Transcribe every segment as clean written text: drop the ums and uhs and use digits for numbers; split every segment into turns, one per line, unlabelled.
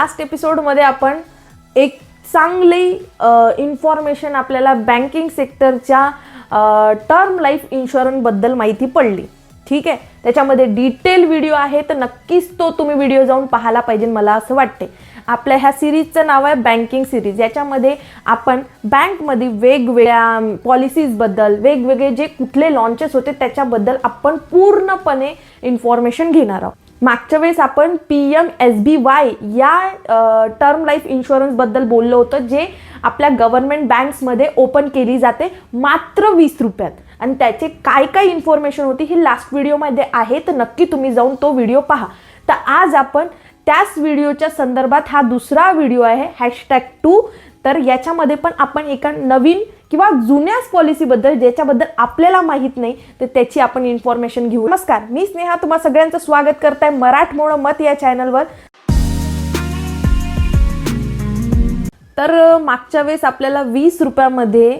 Last एपिसोडमध्ये आपण एक चांगली इन्फॉर्मेशन आपल्याला बँकिंग सेक्टरच्या टर्म लाईफ इन्शुरन्सबद्दल माहिती पडली. ठीक आहे, त्याच्यामध्ये डिटेल व्हिडिओ आहे, तर नक्कीच तो तुम्ही व्हिडिओ जाऊन पाहायला पाहिजे मला असं वाटते. आपल्या ह्या सिरीजचं नाव आहे बँकिंग सिरीज. याच्यामध्ये आपण बँकमध्ये वेगवेगळ्या पॉलिसीजबद्दल, वेगवेगळे जे कुठले लॉन्चेस होते त्याच्याबद्दल आपण पूर्णपणे इन्फॉर्मेशन घेणार आहोत. मागच्या वेळेस आपण PMSBY या टर्म लाईफ इन्शुरन्सबद्दल बोललो होतं, जे आपल्या गव्हर्नमेंट बँक्समध्ये ओपन केली जाते मात्र 20 रुपयात. आणि त्याचे काय काय इन्फॉर्मेशन होती ही लास्ट व्हिडिओमध्ये आहे, तर नक्की तुम्ही जाऊन तो व्हिडिओ पहा. तर आज आपण त्याच व्हिडिओच्या संदर्भात हा दुसरा व्हिडिओ आहे #2. तर याच्यामध्ये पण आपण एका नवीन किंवा जुन्याच पॉलिसीबद्दल ज्याच्याबद्दल आपल्याला माहीत नाही तर त्याची आपण इन्फॉर्मेशन घेऊ. नमस्कार, मी स्नेहा तुम्हा सगळ्यांचं स्वागत करत आहे मराठमोळं मत या चॅनलवर. तर मागच्या वेळेस आपल्याला 20 रुपयामध्ये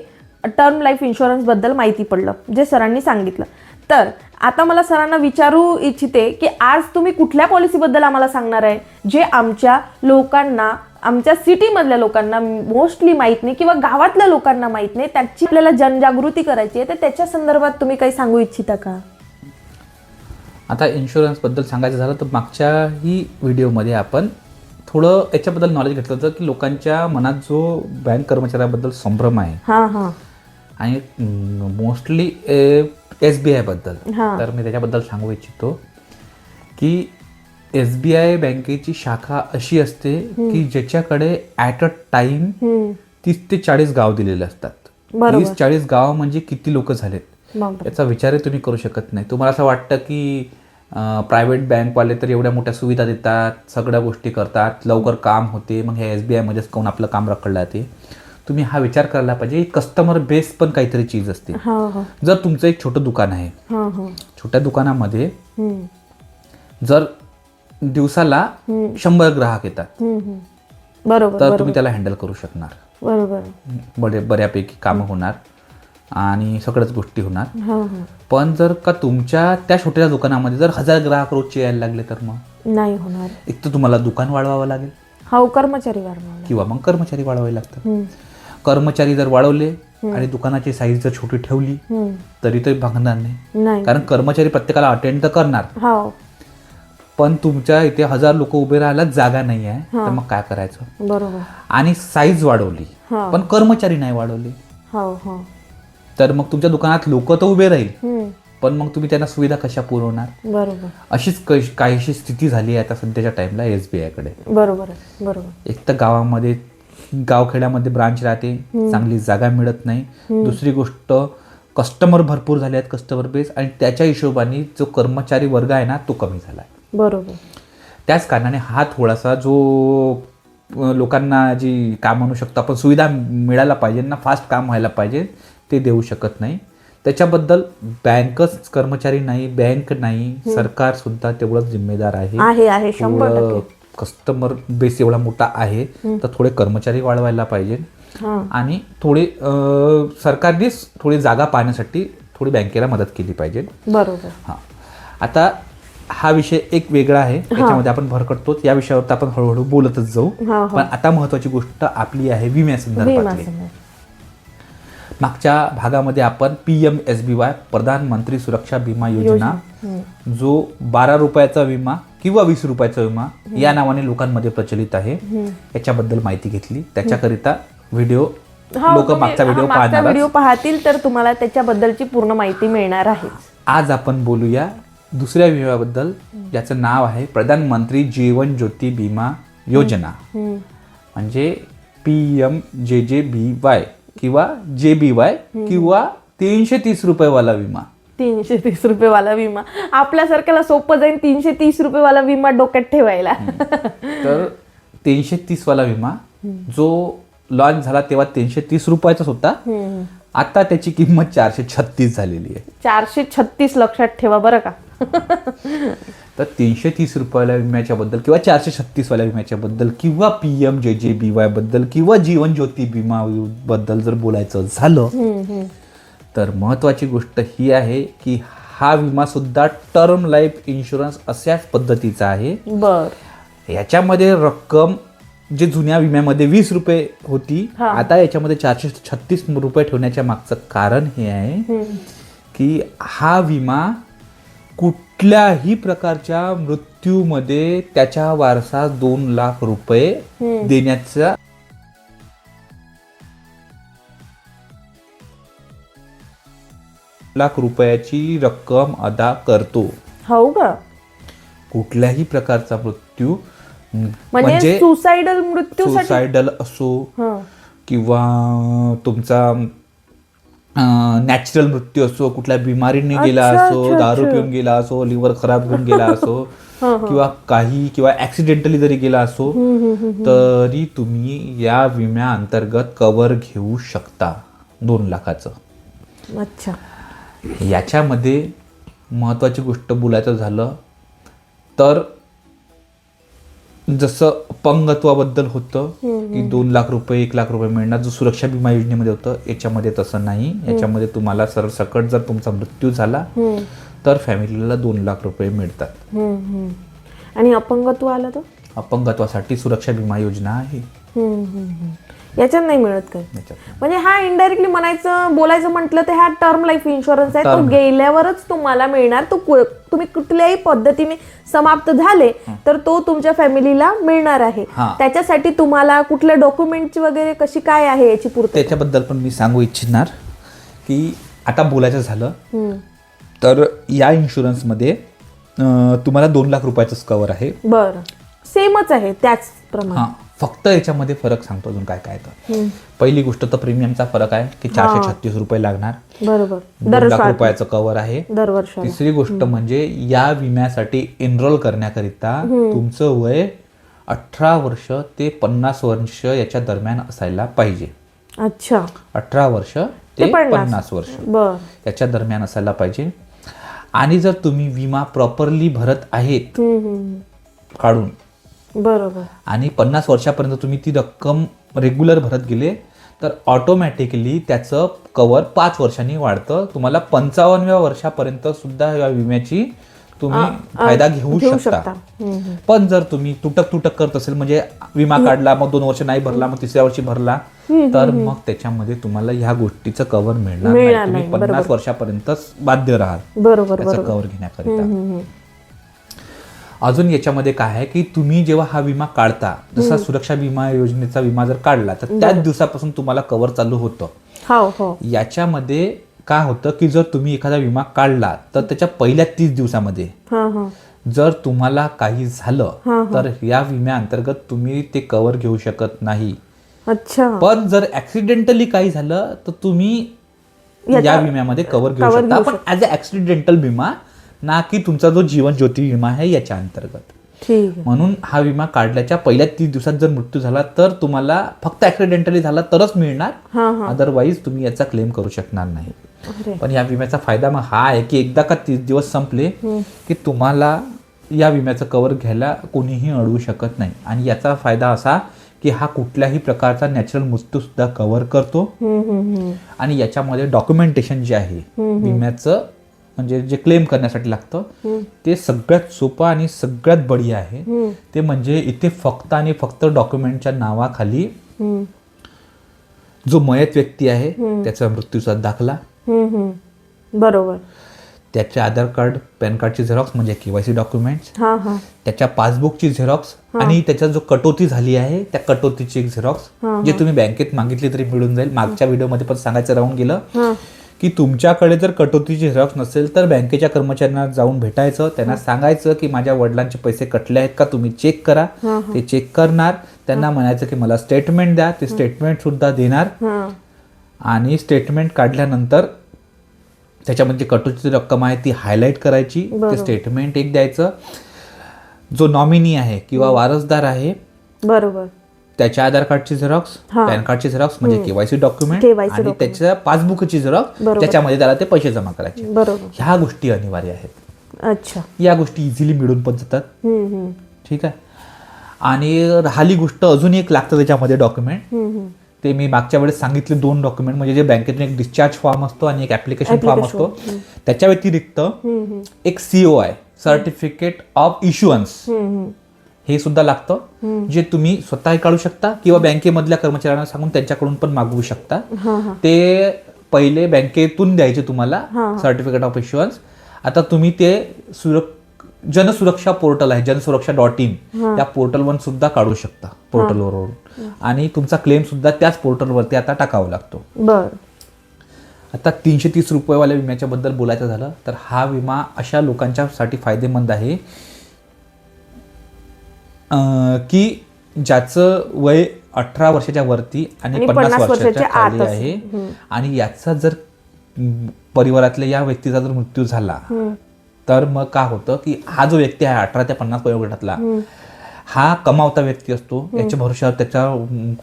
टर्म लाईफ इन्शुरन्सबद्दल माहिती पडलं, जे सरांनी सांगितलं. तर आता मला सरांना विचारू इच्छिते की आज तुम्ही कुठल्या पॉलिसीबद्दल आम्हाला सांगणार आहे, जे आमच्या लोकांना, आमच्या सिटीमधल्या लोकांना मोस्टली माहीत नाही किंवा गावातल्या लोकांना माहीत नाही, त्याची आपल्याला जनजागृती करायची आहे. तर त्याच्या संदर्भात तुम्ही काही सांगू इच्छिता का?
आता इन्शुरन्सबद्दल सांगायचं झालं तर मागच्याही व्हिडिओमध्ये आपण थोडं याच्याबद्दल नॉलेज घेतलं होतं की लोकांच्या मनात जो बँक कर्मचाऱ्याबद्दल संभ्रम आहे आणि मोस्टली SBI बद्दल, तर मी त्याच्याबद्दल सांगू इच्छितो की SBI बँकेची शाखा अशी असते की ज्याच्याकडे ॲट अ टाइम 30 ते 40 गाव दिलेले असतात. 30-40 गाव म्हणजे किती लोक झालेत याचा विचारही तुम्ही करू शकत नाही. तुम्हाला असं वाटतं की प्रायव्हेट बँकवाले तर एवढ्या मोठ्या सुविधा देतात, सगळ्या गोष्टी करतात, लवकर काम होते, मग हे SBI मध्येच कोण आपलं काम रखडलं जाते. तुम्ही हा विचार करायला पाहिजे, कस्टमर बेस पण काहीतरी चीज असते. जर तुमचं एक छोटं दुकान आहे, छोट्या दुकानामध्ये जर दिवसाला 100 ग्राहक येतात,
बरोबर,
तर तुम्ही त्याला हँडल करू शकणार.
बरोबर,
बऱ्यापैकी कामं होणार आणि सगळ्याच गोष्टी होणार. पण जर का तुमच्या त्या छोट्या दुकानामध्ये जर 1000 ग्राहक रोजचे यायला लागले तर मग
नाही होणार.
एक तर तुम्हाला दुकान वाढवावं लागेल,
कर्मचारी वाढवावे
किंवा मग कर्मचारी वाढवावे लागतात. कर्मचारी जर वाढवले आणि दुकानाची साईज जर छोटी ठेवली तरी ते भागणार नाही, कारण कर्मचारी प्रत्येकाला अटेंड तर करणार. पण तुमच्या इथे 1000 लोक उभे राहायला जागा नाही आहे, तर मग काय करायचं?
बरोबर.
आणि साईज वाढवली पण कर्मचारी नाही वाढवले, तर मग तुमच्या दुकानात लोक तर उभे राहील, पण मग तुम्ही त्यांना सुविधा कशा पुरवणार?
बरोबर.
अशीच काहीशी स्थिती झाली आहे आता सध्याच्या टाइमला SBI कडे.
बरोबर, बरोबर.
एक तर गावामध्ये, गावखेड्यामध्ये ब्रांच राहते, चांगली जागा मिळत नाही. दुसरी गोष्ट, कस्टमर भरपूर झाले आहेत, कस्टमर बेस, आणि त्याच्या हिशोबाने जो कर्मचारी वर्ग आहे ना तो कमी झाला आहे.
बरोबर.
त्याच कारणाने हा थोडासा जो लोकांना जी काय म्हणू शकतो आपण सुविधा मिळायला पाहिजे ना, फास्ट काम व्हायला पाहिजे, ते देऊ शकत नाही. त्याच्याबद्दल बँकच कर्मचारी नाही, बँक नाही, सरकार सुद्धा तेवढंच जिम्मेदार आहे.
100%.
कस्टमर बेस एवढा मोठा आहे तर थोडे कर्मचारी वाढवायला पाहिजे आणि थोडे सरकारनेच थोडी जागा पाहण्यासाठी थोडी बँकेला मदत केली पाहिजे.
बरोबर.
आता हा विषय एक वेगळा आहे, त्याच्यामध्ये आपण भरकटतो, या विषयावर आपण हळूहळू बोलतच जाऊ. पण आता महत्वाची गोष्ट आपली आहे विम्यासंदर्भातली. मागच्या भागामध्ये आपण PMSBY प्रधानमंत्री सुरक्षा विमा योजना, जो 12 रुपयाचा विमा किंवा 20 रुपयाचा विमा या नावाने लोकांमध्ये प्रचलित आहे, याच्याबद्दल माहिती घेतली. त्याच्याकरिता व्हिडिओ लोक मागचा व्हिडिओ
पाहतील तर तुम्हाला त्याच्याबद्दलची पूर्ण माहिती मिळणार आहे. आज
आपण बोलूया दुसऱ्या विम्याबद्दल, ज्याचं नाव आहे प्रधानमंत्री जीवन ज्योती विमा योजना, म्हणजे PMJJBY किंवा JBY किंवा 330 रुपयेवाला विमा.
330 रुपयेवाला विमा आपल्यासारख्याला सोपं जाईल. 330 रुपयेवाला विमा डोक्यात ठेवायला.
तर 330 वाला विमा जो लॉन्च झाला तेव्हा 330 रुपयाचाच होता, आता त्याची किंमत 436 झालेली आहे.
436 लक्षात ठेवा बरं का.
तर 330 रुपयाला विम्याच्या बद्दल किंवा 436 वाल्या विम्याच्या बद्दल किंवा PMJJBY बद्दल किंवा जीवन ज्योती विमा बद्दल जर बोलायचं झालं तर महत्वाची गोष्ट ही आहे की हा विमा सुद्धा टर्म लाईफ इन्शुरन्स अशाच पद्धतीचा आहे.
बर.
याच्यामध्ये रक्कम जे जुन्या विम्यामध्ये 20 रुपये होती,
हा.
आता याच्यामध्ये 436 रुपये ठेवण्याच्या मागचं कारण हे आहे की हा विमा कुठल्याही प्रकारच्या मृत्यूमध्ये त्याच्या वारसास 2 लाख रुपये देण्याचा लाख रुपयाची रक्कम अदा करतो.
हो का?
कुठल्याही प्रकारचा मृत्यू
म्हणजे सुसाइडल मृत्यूसाठी
सुसाइडल असो
हं.
किंवा तुमचा नॅचरल मृत्यू असो, कुठल्या बिमारीने गेला
अच्छा,
असो,
अच्छा,
दारू
अच्छा.
पिऊन गेला असो, लिव्हर खराब होऊन गेला असो किंवा ऍक्सिडेंटली जरी गेला असो, तरी तुम्ही या विम्या अंतर्गत कव्हर घेऊ शकता 2 लाखाचं.
अच्छा.
याच्यामध्ये महत्वाची गोष्ट बोलायचं झालं तर जसं अपंगत्वाबद्दल होतं की 2 लाख रुपये 1 लाख रुपये मिळणार, जो सुरक्षा विमा योजनेमध्ये होतं, याच्यामध्ये तसं नाही. याच्यामध्ये तुम्हाला सरसकट जर तुमचा मृत्यू झाला तर फॅमिलीला 2 लाख रुपये मिळतात.
आणि अपंगत्व आला तर
अपंगत्वासाठी सुरक्षा विमा योजना आहे.
याच्यात नाही मिळत काय? म्हणजे हा इनडायरेक्टली बोलायचं म्हटलं तर हा टर्म लाईफ इन्शुरन्स आहे. तो गेल्यावरच तुम्हाला मिळणार. तुम्ही कुठल्याही पद्धतीने समाप्त झाले तर तो तुमच्या फॅमिलीला मिळणार आहे. त्याच्यासाठी तुम्हाला कुठल्या डॉक्युमेंटची वगैरे कशी काय आहे याची पूर्तता?
त्याच्याबद्दल पण मी सांगू इच्छिणार की आता बोलायचं झालं तर या इन्शुरन्समध्ये तुम्हाला 2 लाख रुपयाचंच कव्हर आहे.
बरं, सेमच आहे त्याचप्रमाणे.
फक्त याच्यामध्ये फरक सांगतो अजून काय काय तर. पहिली गोष्ट तर प्रीमियमचा फरक आहे की 436 रुपये लागणार.
बरोबर.
2 लाख रुपयाचं कव्हर आहे.
दरवर्षी.
तिसरी गोष्ट म्हणजे या विम्यासाठी एनरोल करण्याकरिता तुमचं वय 18 वर्ष ते 50 वर्ष याच्या दरम्यान असायला पाहिजे.
अच्छा.
18 वर्ष ते 50 वर्ष याच्या दरम्यान असायला पाहिजे. आणि जर तुम्ही विमा प्रॉपरली भरत आहेत काढून,
बरोबर,
आणि 50 वर्षापर्यंत तुम्ही ती रक्कम रेग्युलर भरत गेले तर ऑटोमॅटिकली त्याचं कव्हर 5 वर्षांनी वाढतं. तुम्हाला 55व्या वर्षापर्यंत सुद्धा या विम्याची तुम्ही फायदा घेऊ शकता. पण जर तुम्ही तुटक करत असेल, म्हणजे विमा काढला मग 2 वर्ष नाही भरला, मग 3ऱ्या वर्षी भरला, तर मग त्याच्यामध्ये तुम्हाला ह्या गोष्टीचं कव्हर मिळणार नाही. तुम्ही 50 वर्षापर्यंतच बाध्य राहाल त्याचं कव्हर घेण्याकरिता. अजून याच्यामध्ये काय आहे की तुम्ही जेव्हा हा विमा काढता, जसा सुरक्षा विमा योजनेचा विमा जर काढला तर त्याच दिवसापासून तुम्हाला कव्हर चालू होतं. याच्यामध्ये काय होतं की जर तुम्ही एखादा विमा काढला तर त्याच्या पहिल्या 30 दिवसामध्ये जर तुम्हाला काही झालं तर या विम्या अंतर्गत तुम्ही ते कव्हर घेऊ शकत नाही. पण जर ऍक्सिडेंटली काही झालं तर तुम्ही या विम्यामध्ये कव्हर घेऊ शकता, पण ऍज अ ऍक्सिडेंटल विमा, ना की तुमचा जो जीवन ज्योती विमा आहे याच्या अंतर्गत. म्हणून हा विमा काढल्याच्या पहिल्या 30 दिवसात जर मृत्यू झाला तर तुम्हाला फक्त ऍक्सिडेंटली झाला तरच मिळणार, अदरवाईज तुम्ही याचा क्लेम करू शकणार नाही. पण या विम्याचा फायदा मग हा आहे की एकदा का 30 दिवस संपले की तुम्हाला या विम्याचं कव्हर घ्यायला कोणीही अडवू शकत नाही. आणि याचा फायदा असा की हा कुठल्याही प्रकारचा नॅचरल मृत्यू सुद्धा कव्हर करतो. आणि याच्यामध्ये डॉक्युमेंटेशन जे आहे विम्याचं, म्हणजे जे क्लेम करण्यासाठी लागतं, ते सगळ्यात सोपं आणि सगळ्यात बढिया आहे. ते म्हणजे इथे फक्त आणि फक्त डॉक्युमेंटच्या नावाखाली जो मयत व्यक्ती आहे त्याचा मृत्यूचा दाखला,
बरोबर,
त्याचे आधार कार्ड पॅन कार्डची झेरॉक्स म्हणजे KYC डॉक्युमेंट्स, त्याच्या पासबुकची झेरॉक्स, आणि त्याच्या जो कटोती झाली आहे त्या कटोतीची एक झेरॉक्स, जे तुम्ही बँकेत मागितली तरी मिळून जाईल. मागच्या व्हिडिओमध्ये पण सांगायचं राहून गेलं की तुमच्याकडे जर कटोतीची झेरॉक्स नसेल तर बँकेच्या कर्मचाऱ्यांना जाऊन भेटायचं, त्यांना सांगायचं की माझ्या वडिलांचे पैसे कटले आहेत का, तुम्ही चेक करा. ते चेक करणार, त्यांना म्हणायचं की मला स्टेटमेंट द्या, ते स्टेटमेंट सुद्धा देणार. आणि स्टेटमेंट काढल्यानंतर त्याच्यामध्ये कटोतीची रक्कम आहे ती हायलाईट करायची, ते स्टेटमेंट एक द्यायचं. जो नॉमिनी आहे किंवा वारसदार आहे, बरोबर, त्याच्या आधार कार्डची झेरॉक्स, पॅन कार्डची झेरॉक्स म्हणजे KYC डॉक्युमेंट, आणि त्याच्या पासबुकची झेरॉक्स, त्याच्यामध्ये त्याला ते पैसे जमा करायचे. ह्या गोष्टी अनिवार्य आहेत. अच्छा, या गोष्टी इझिली मिळून पण जातात. ठीक आहे. आणि राहिली गोष्ट अजून एक लागतं त्याच्यामध्ये डॉक्युमेंट, ते मी मागच्या वेळेस सांगितले 2 डॉक्युमेंट, म्हणजे जे बँकेतून एक डिस्चार्ज फॉर्म असतो आणि एक ऍप्लिकेशन फॉर्म असतो. त्याच्या व्यतिरिक्त एक COI, सर्टिफिकेट ऑफ इश्युअन्स, हे सुद्धा लागतं, जे तुम्ही स्वतःही काढू शकता किंवा बँकेमधल्या कर्मचाऱ्यांना सांगून त्यांच्याकडून पण मागवू शकता. ते पहिले बँकेतून द्यायचे तुम्हाला सर्टिफिकेट ऑफ इश्युअन्स. आता तुम्ही ते जनसुरक्षा पोर्टल आहे, जनसुरक्षा.in, त्या पोर्टलवर सुद्धा काढू शकता, पोर्टलवरून. आणि तुमचा क्लेम सुद्धा त्याच पोर्टलवरती आता टाकावा लागतो. आता 330 रुपयेवाल्या विम्याच्या बद्दल बोलायचं झालं तर हा विमा अशा लोकांच्यासाठी फायदेमंद आहे की ज्याचं वय 18 वर्षाच्या वरती आणि 50 वर्षाच्या खाली आहे, आणि याचा जर परिवारातल्या या व्यक्तीचा जर मृत्यू झाला तर मग काय होतं की हा जो व्यक्ती आहे 18 ते 50 वयोगटातला, हा कमावता व्यक्ती असतो, याच्या भरोश्यावर त्याच्या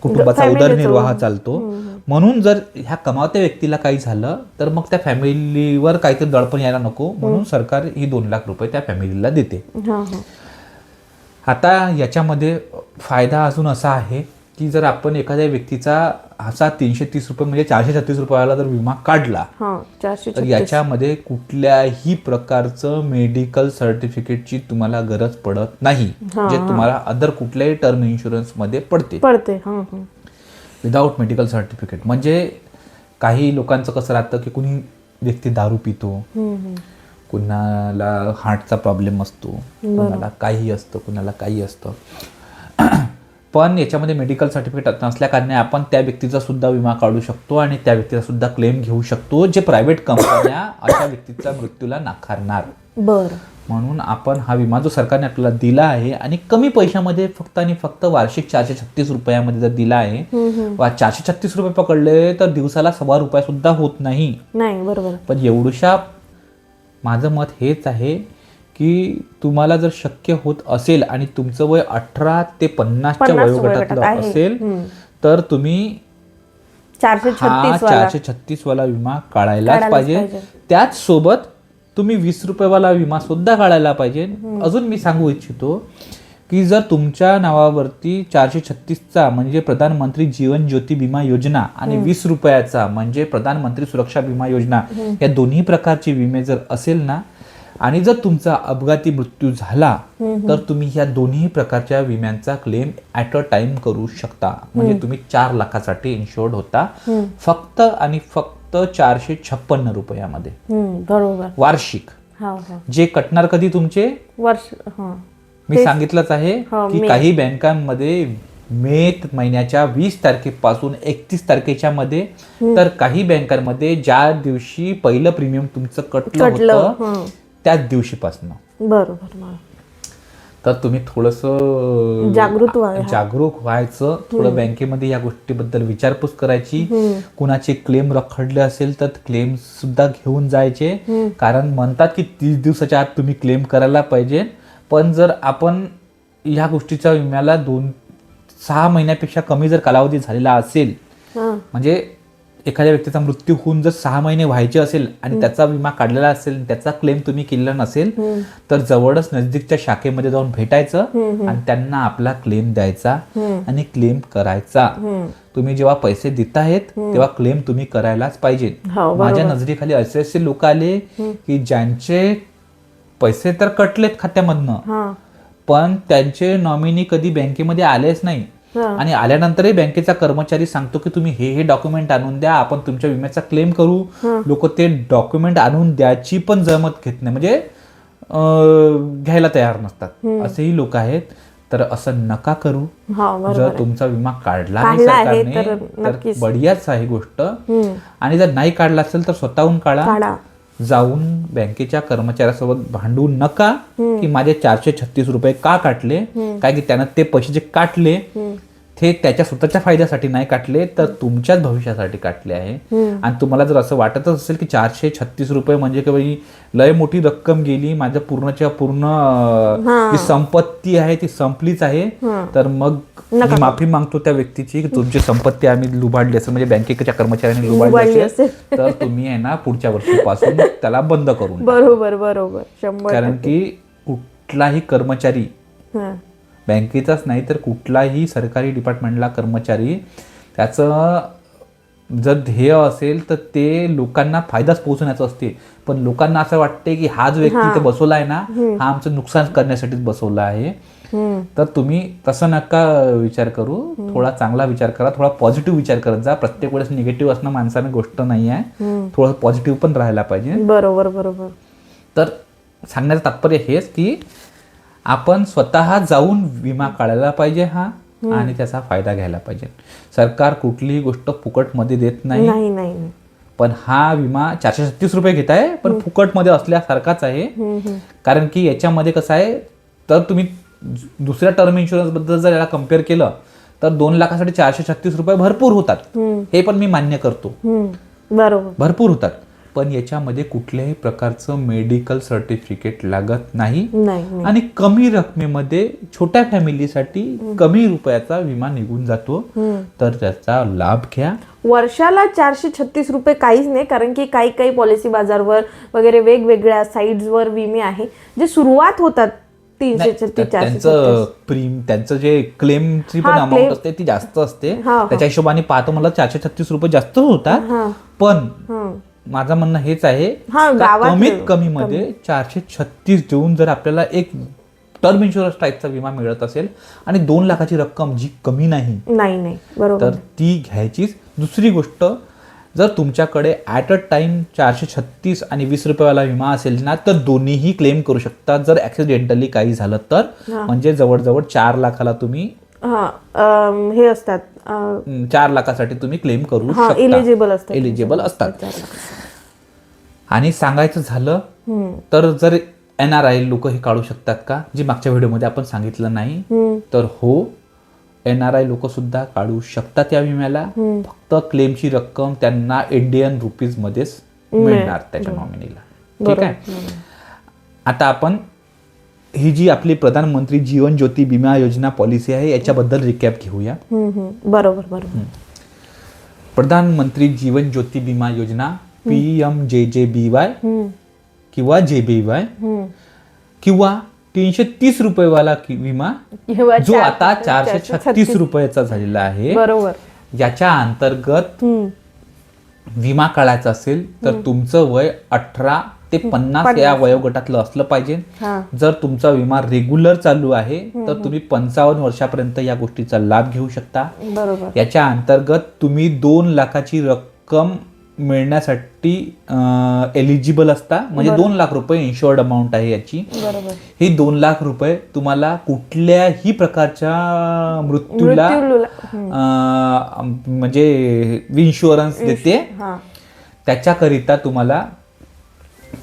कुटुंबाचा उदरनिर्वाह चालतो. म्हणून जर ह्या कमावत्या व्यक्तीला काही झालं तर मग त्या फॅमिलीवर काहीतरी दडपण यायला नको, म्हणून सरकार ही 2 लाख रुपये त्या फॅमिलीला देते. आता याच्यामध्ये फायदा अजून असा आहे की जर आपण एखाद्या व्यक्तीचा असा 330 रुपये म्हणजे 436 रुपयाला जर विमा काढला तर याच्यामध्ये कुठल्याही प्रकारचं मेडिकल सर्टिफिकेटची तुम्हाला गरज पडत नाही, जे तुम्हाला अदर कुठल्याही टर्म इन्शुरन्स मध्ये पडते. Without medical certificate. म्हणजे काही लोकांचं कसं राहतं की कुणी व्यक्ती दारू पितो, कुणाला हार्टचा प्रॉब्लेम असतो, कुणाला काही असतं, कुणाला काही असतं, पण याच्यामध्ये मेडिकल सर्टिफिकेट नसल्या कारणे आपण त्या व्यक्तीचा सुद्धा विमा काढू शकतो आणि त्या व्यक्तीचा सुद्धा क्लेम घेऊ शकतो, जे प्रायव्हेट कंपन्या अशा व्यक्तीच्या मृत्यूला नाकारणार. म्हणून आपण हा विमा जो सरकारने आपल्याला दिला आहे आणि कमी पैशामध्ये फक्त आणि फक्त वार्षिक 436 रुपयामध्ये जर दिला आहे, 436 रुपये पकडले तर दिवसाला ₹1.25 सुद्धा होत नाही. पण एवढूशा माझं मत हेच आहे की तुम्हाला जर शक्य होत असेल आणि तुमचं वय 18 ते 50च्या वयोगटातलं असेल तर तुम्ही 436 वाला विमा काढायलाच पाहिजे. त्याच सोबत तुम्ही 20 रुपयेवाला विमा सुद्धा काढायला पाहिजे. अजून मी सांगू इच्छितो की जर तुमच्या नावावरती 436चा म्हणजे प्रधानमंत्री जीवन ज्योती विमा योजना आणि 20 रुपयाचा म्हणजे प्रधानमंत्री सुरक्षा विमा योजना, या दोन्ही प्रकारचे विमे जर असेल ना, आणि जर तुमचा अपघाती मृत्यू झाला तर तुम्ही या दोन्ही प्रकारच्या विम्यांचा क्लेम ॲट अ टाइम करू शकता. म्हणजे तुम्ही 4 लाखासाठी इन्शुअर्ड होता फक्त आणि फक्त 456 रुपयामध्ये वार्षिक. जे कटणार कधी तुमचे वर्ष, मी सांगितलंच आहे की काही बँकांमध्ये मे महिन्याच्या 20 तारखेपासून 31 तारखेच्या मध्ये, तर काही बँकांमध्ये ज्या दिवशी पहिलं प्रीमियम तुमचं कटलं होतं त्याच दिवशीपासून. तर तुम्ही थोडंसं जागरूक व्हायचं, थोडं बँकेमध्ये या गोष्टीबद्दल विचारपूस करायची. कुणाचे क्लेम रखडले असेल तर क्लेम सुद्धा घेऊन जायचे, कारण म्हणतात की 30 दिवसाच्या आत तुम्ही क्लेम करायला पाहिजे. पण जर आपण ह्या गोष्टीच्या विम्याला 6 महिन्यापेक्षा कमी जर कालावधी झालेला असेल, म्हणजे एखाद्या व्यक्तीचा मृत्यू होऊन जर 6 महिने व्हायचे असेल आणि त्याचा विमा काढलेला असेल, त्याचा क्लेम तुम्ही केलेला नसेल, तर जवळच नजदीकच्या शाखेमध्ये जाऊन भेटायचं आणि त्यांना आपला क्लेम द्यायचा आणि क्लेम करायचा. तुम्ही जेव्हा पैसे देत आहेत तेव्हा क्लेम तुम्ही करायलाच पाहिजे. माझ्या नजरेखाली असे लोक आले की ज्यांचे पैसे तर कटलेत खात्यामधनं, पण त्यांचे नॉमिनी कधी बँकेमध्ये आलेच नाही, आणि आल्यानंतरही बँकेचा कर्मचारी सांगतो की तुम्ही हे डॉक्युमेंट आणून द्या, आपण तुमच्या विम्याचा क्लेम करू. लोक ते डॉक्युमेंट आणून द्यायची पण जमत घेत नाही, म्हणजे घ्यायला तयार नसतात. असेही लोक आहेत. तर असं नका करू. जर तुमचा विमा काढला नाही सरकारने तर बढियाच आहे गोष्ट, आणि जर नाही काढला असेल तर स्वतःहून काढा. जाऊन बँकेच्या कर्मचाऱ्यासोबत भांडू नका की माझे 436 रुपये का काटले, काय की त्यानं ते पैसे जे काटले ते त्याच्या स्वतःच्या फायद्यासाठी नाही काटले, तर तुमच्याच भविष्यासाठी काटले आहे. आणि तुम्हाला जर असं वाटतच असेल की 436 रुपये म्हणजे काही लय मोठी रक्कम गेली, माझ्या पूर्णच्या पूर्ण जी संपत्ती आहे ती संपलीच आहे, तर मग मी माफी मागतो त्या व्यक्तीची की तुमची संपत्ती आम्ही लुबाडली असेल, म्हणजे बँकेच्या कर्मचाऱ्यांनी लुबाडली असेल, तर तुम्ही आहे ना पुढच्या वर्षीपासून त्याला बंद करून.
बरोबर.
कारण की कुठलाही कर्मचारी, बँकेचाच नाही तर कुठलाही सरकारी डिपार्टमेंटला कर्मचारी, त्याचं जर ध्येय असेल तर ते लोकांना फायदाच पोहोचण्याचं असते. पण लोकांना असं वाटते की हा जो व्यक्ती इथे बसवला आहे ना, हा आमचं नुकसान करण्यासाठीच बसवला आहे. तर तुम्ही तसं नका विचार करू, थोडा चांगला विचार करा, थोडा पॉझिटिव्ह विचार करत जा. प्रत्येक वेळेस निगेटिव्ह असणं माणसाने गोष्ट नाही आहे, थोडं पॉझिटिव्ह पण राहायला पाहिजे.
बरोबर बरोबर.
तर सांगण्याचं तात्पर्य हेच की आपण स्वतः जाऊन विमा काढायला पाहिजे आणि त्याचा फायदा घ्यायला पाहिजे. सरकार कुठलीही गोष्ट फुकटमध्ये देत नाही,
नाही नाही.
पण हा विमा 436 रुपये घेत आहे, पण फुकटमध्ये असल्यासारखाच आहे. कारण की याच्यामध्ये कसं आहे, तर तुम्ही दुसऱ्या टर्म इन्शुरन्स बद्दल जर याला कम्पेअर केलं तर 2 लाखासाठी 436 रुपये भरपूर होतात, हे पण मी मान्य करतो.
बरोबर,
भरपूर होतात, पण याच्यामध्ये कुठल्याही प्रकारचं मेडिकल सर्टिफिकेट लागत नाही आणि कमी रकमेमध्ये छोट्या फॅमिलीसाठी कमी रुपयाचा विमा निघून जातो. तर त्याचा लाभ घ्या.
वर्षाला 436 रुपये काहीच नाही, कारण की काही काही पॉलिसी बाजारवर वगैरे वेगवेगळ्या साईट्सवर विमे आहे जे सुरुवात होतात 336.
त्यांचं जे क्लेमची पण अमाऊंट असते ती जास्त असते, त्याच्या हिशोबाने पाहतो मला 436 रुपये जास्त होतात. पण माझं म्हणणं हेच आहे, कमीत कमी मध्ये 436 देऊन जर आपल्याला एक टर्म इन्शुरन्स टाईपचा विमा मिळत असेल आणि 2 लाखाची रक्कम जी कमी नाही, तर ती घ्यायचीच. दुसरी गोष्ट, जर तुमच्याकडे ॲट अ टाइम 436 आणि 20 रुपयावाला विमा असेल ना, तर दोन्हीही क्लेम करू शकता. जर ऍक्सिडेंटली काही झालं तर, म्हणजे जवळजवळ 4 लाखाला तुम्ही
हे असतात,
4 लाखासाठी तुम्ही क्लेम करू शकता, एलिजिबल असतात. आणि सांगायचं झालं तर जर NRI लोक हे काढू शकतात का, जे मागच्या व्हिडिओमध्ये आपण सांगितलं नाही, तर हो, NRI लोक सुद्धा काढू शकतात या विम्याला. फक्त क्लेमची रक्कम त्यांना इंडियन रुपीज मध्येच मिळणार त्याच्या नॉमिनीला. ठीक आहे. आता आपण ही जी आपली प्रधानमंत्री जीवन ज्योती विमा योजना पॉलिसी आहे याच्याबद्दल रिकॅप घेऊया.
बरोबर बरोबर.
प्रधानमंत्री जीवन ज्योती विमा योजना PMJJBY किंवा JBY किंवा 330 रुपयेवाला विमा जो आता 436 रुपयाचा झालेला आहे,
बरोबर,
याच्या अंतर्गत विमा काढायचा असेल तर तुमचं वय 18 ते 50 या वयोगटातलं असलं पाहिजे. जर तुमचा विमा रेग्युलर चालू आहे तर तुम्ही 55 वर्षापर्यंत या गोष्टीचा लाभ घेऊ शकता.
बरोबर.
याच्या अंतर्गत तुम्ही 2 लाखाची रक्कम मिळण्यासाठी एलिजिबल असता, म्हणजे 2 लाख रुपये इन्शुअर्ड अमाऊंट आहे याची. ही 2 लाख रुपये तुम्हाला कुठल्याही प्रकारच्या मृत्यूला म्हणजे इन्शुरन्स देते. त्याच्याकरिता तुम्हाला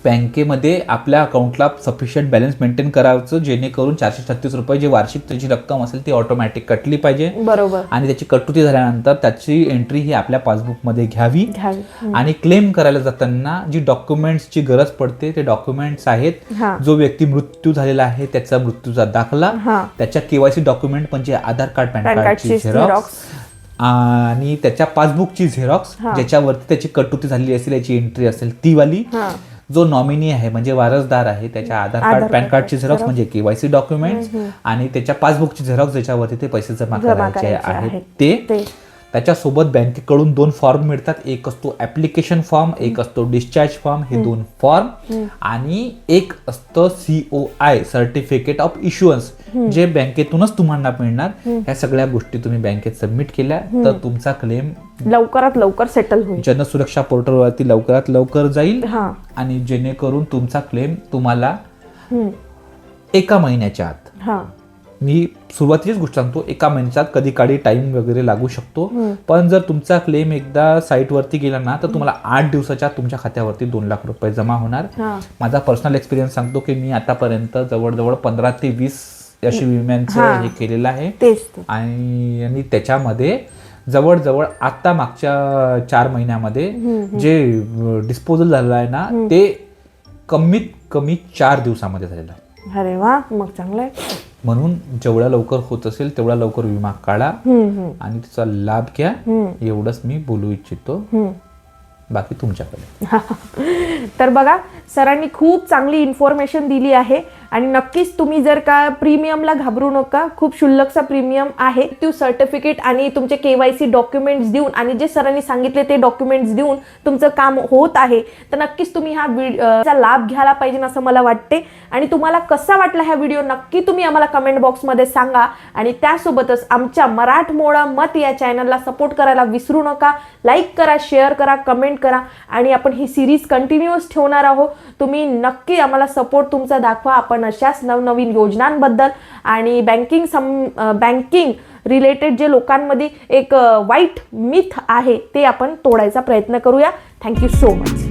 बँकेमध्ये आपल्या अकाउंटला सफिशियंट बॅलन्स मेंटेन करायचं, जेणेकरून 436 रुपये जी वार्षिक त्याची रक्कम असेल ती ऑटोमॅटिक कटली पाहिजे.
बरोबर.
आणि त्याची कटुती झाल्यानंतर त्याची एंट्री ही आपल्या पासबुकमध्ये घ्यावी. आणि क्लेम करायला जाताना जी डॉक्युमेंट्सची गरज पडते ते डॉक्युमेंट्स आहेत, जो व्यक्ती मृत्यू झालेला आहे त्याचा मृत्यूचा दाखला, त्याच्या KYC डॉक्युमेंट म्हणजे आधार कार्ड, पॅन कार्डची झेरॉक्स आणि त्याच्या पासबुकची झेरॉक्स, ज्याच्यावरती त्याची कटुती झालेली असेल याची एंट्री असेल ती वाली. जो नॉमिनी आहे म्हणजे वारसदार आहे त्याच्या आधार कार्ड, पॅन कार्डची झेरॉक्स म्हणजे KYC डॉक्युमेंट्स आणि त्याच्या पासबुकची झेरॉक्स ज्याच्यावरती ते पैसे जमा करायचे आहेत ते. त्याच्यासोबत बँकेकडून 2 फॉर्म मिळतात, एक असतो ऍप्लिकेशन फॉर्म, एक असतो डिस्चार्ज फॉर्म. हे 2 फॉर्म आणि एक असतं COI सर्टिफिकेट ऑफ इश्युअन्स, जे बँकेतूनच तुम्हाला मिळणार. ह्या सगळ्या गोष्टी तुम्ही बँकेत सबमिट केल्या तर तुमचा क्लेम
लवकरात लवकर सेटल होईल.
जनसुरक्षा पोर्टलवरती लवकरात लवकर जाईल आणि जेणेकरून तुमचा क्लेम तुम्हाला 1 महिन्याच्या आत, मी सुरुवातीचीच गोष्ट सांगतो, 1 महिन्याच्या आत, कधी काळी टाइम वगैरे लागू शकतो, पण जर तुमचा क्लेम एकदा साईट वरती गेला ना तर तुम्हाला 8 दिवसाच्या तुमच्या खात्यावरती 2 लाख रुपये जमा होणार. माझा पर्सनल एक्सपिरियन्स सांगतो की मी आतापर्यंत जवळजवळ 15 ते 20 अशी विम्यांचं हे केलेलं आहे. आणि त्याच्यामध्ये जवळजवळ आता मागच्या 4 महिन्यामध्ये जे डिस्पोजल झालेलं आहे ना ते कमीत कमी 4 दिवसामध्ये झालेलं आहे.
अरे वा, मग चांगलं आहे.
म्हणून जेवढ्या लवकर होत असेल तेवढा लवकर विमा काढा आणि त्याचा लाभ घ्या, एवढंच मी बोलू इच्छितो. बाकी तुमच्याकडे.
तर बघा, सरांनी खूप चांगली इन्फॉर्मेशन दिली आहे आणि नक्कीच तुम्ही जर का प्रीमियमला घाबरू नका, खूप क्षुल्लकचा प्रीमियम आहे. तो सर्टिफिकेट आणि तुमचे KYC डॉक्युमेंट्स देऊन आणि जे सरांनी सांगितले ते डॉक्युमेंट्स देऊन तुमचं काम होत आहे, तर नक्कीच तुम्ही हा व्हिडिओचा लाभ घ्यायला पाहिजे असं मला वाटते. आणि तुम्हाला कसा वाटला हा व्हिडिओ नक्की तुम्ही आम्हाला कमेंट बॉक्समध्ये सांगा. आणि त्यासोबतच आमच्या मराठमोळा मत या चॅनलला सपोर्ट करायला विसरू नका. लाईक करा, शेअर करा, कमेंट करा आणि आपण ही सिरीज कंटिन्यूअस ठेवणार आहोत. तुम्ही नक्की आम्हाला सपोर्ट तुमचा दाखवा. आपण अशाच नवनवीन योजनांबद्दल आणि बँकिंग रिलेटेड जे लोकांमध्ये एक वाईट मिथ आहे ते आपण तोडायचा प्रयत्न करूया. Thank you so much.